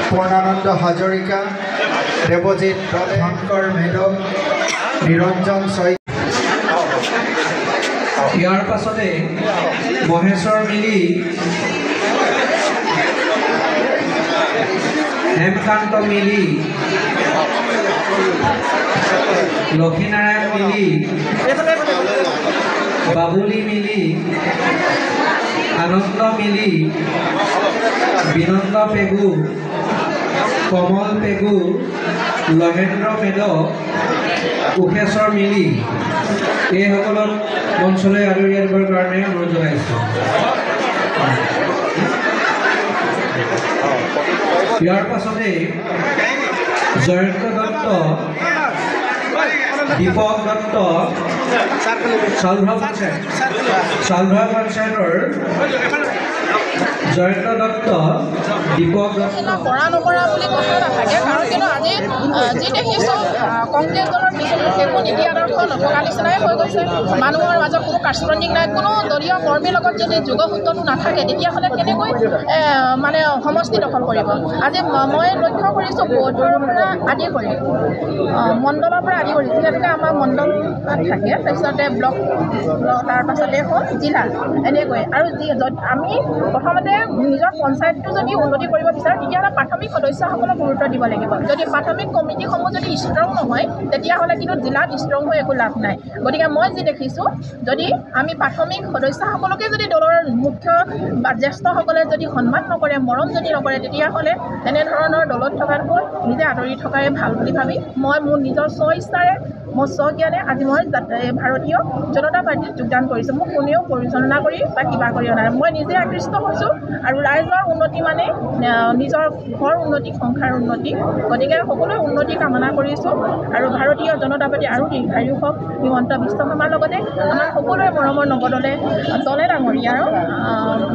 পূৰ্ণানন্দ হাজৰিকা, দেৱজিৎ ধনকৰ মেধক, নিৰঞ্জন শইকীয়া। ইয়াৰ পাছতে মহেশ্বৰ মিলি, হেমকান্ত মিলি, লক্ষীনাৰায়ণ মিলি, বাবুলি মিলি, আনন্দ মিলি, বিনন্দ পেগু, কমল পেগু, লহেন্দ্ৰ মেধক, কোষেশ্বৰ মিলি এইসকলক মঞ্চলৈ আদৰি আনিবৰ কাৰণে অনুৰোধ জনাইছোঁ। ইয়াৰ পাছতে জয়ন্ত দত্ত, দীপক দত্ত, চালভা পঞ্চায়তৰ জয়ন্ত দত্ত, দীপক দত্ত। কৰা নকৰা বুলি কথা নাথাকে, কাৰণ কিন্তু আজি যি দেখিছোঁ কংগ্ৰেছ দলৰ কিছু একো নীতি আদৰ্শ নথকা নিচিনাই হৈ গৈছে। মানুহৰ মাজত কোনো কাৰ্যকৰী নাই, কোনো দলীয় কৰ্মীৰ লগত যদি যোগসূত্ৰটো নাথাকে তেতিয়াহ'লে কেনেকৈ মানে সমষ্টি দখল কৰিব। আজি মই লক্ষ্য কৰিছোঁ বৌদ্ধৰ পৰা আদি কৰি মণ্ডলৰ পৰা আদি কৰি যিহেতুকে আমাৰ মণ্ডল থাকে, তাৰপিছতে ব্লক, তাৰপাছতে হ'ল জিলা, এনেকৈ। আৰু আমি প্ৰথমতে নিজৰ পঞ্চায়তটো যদি উন্নতি কৰিব বিচাৰোঁ তেতিয়াহ'লে প্ৰাথমিক সদস্যসকলক গুৰুত্ব দিব লাগিব। যদি প্ৰাথমিক কমিটিসমূহ যদি ষ্ট্ৰং নহয় তেতিয়াহ'লে কিন্তু জিলাত ষ্ট্ৰং হৈ একো লাভ নাই। গতিকে মই যি দেখিছোঁ, যদি আমি প্ৰাথমিক সদস্যসকলকে যদি দলৰ মুখ্য বা জ্যেষ্ঠসকলে যদি সন্মান নকৰে, মৰম যদি নকৰে, তেতিয়াহ'লে তেনেধৰণৰ দলত থকাতকৈ নিজে আঁতৰি থকাই ভাল বুলি ভাবি মই মোৰ নিজৰ স্বইচ্ছাৰে, মোৰ স্বজ্ঞানে আজি মই ভাৰতীয় জনতা পাৰ্টীত যোগদান কৰিছোঁ। মোক কোনেও পৰিচালনা কৰি বা কিবা কৰি অনা নাই, মই নিজে আকৃষ্ট হৈছোঁ। আৰু ৰাইজৰ উন্নতি মানে নিজৰ ঘৰ উন্নতি, সংসাৰ উন্নতি। গতিকে সকলোৱে উন্নতি কামনা কৰিছোঁ। আৰু ভাৰতীয় জনতা পাৰ্টী আৰু দীৰ্ঘায়ু হওক হিমন্ত বিশ্ব শৰ্মাৰ লগতে আমাৰ সকলোৰে মৰমৰ নৱদলে দলে ডাঙৰীয়াৰ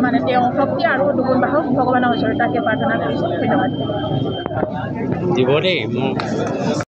মানে তেওঁ শক্তি আৰু দুগুণ বাহক ভগৱানৰ ওচৰত তাকে প্ৰাৰ্থনা কৰিছোঁ। ধন্যবাদ। দিব দেই।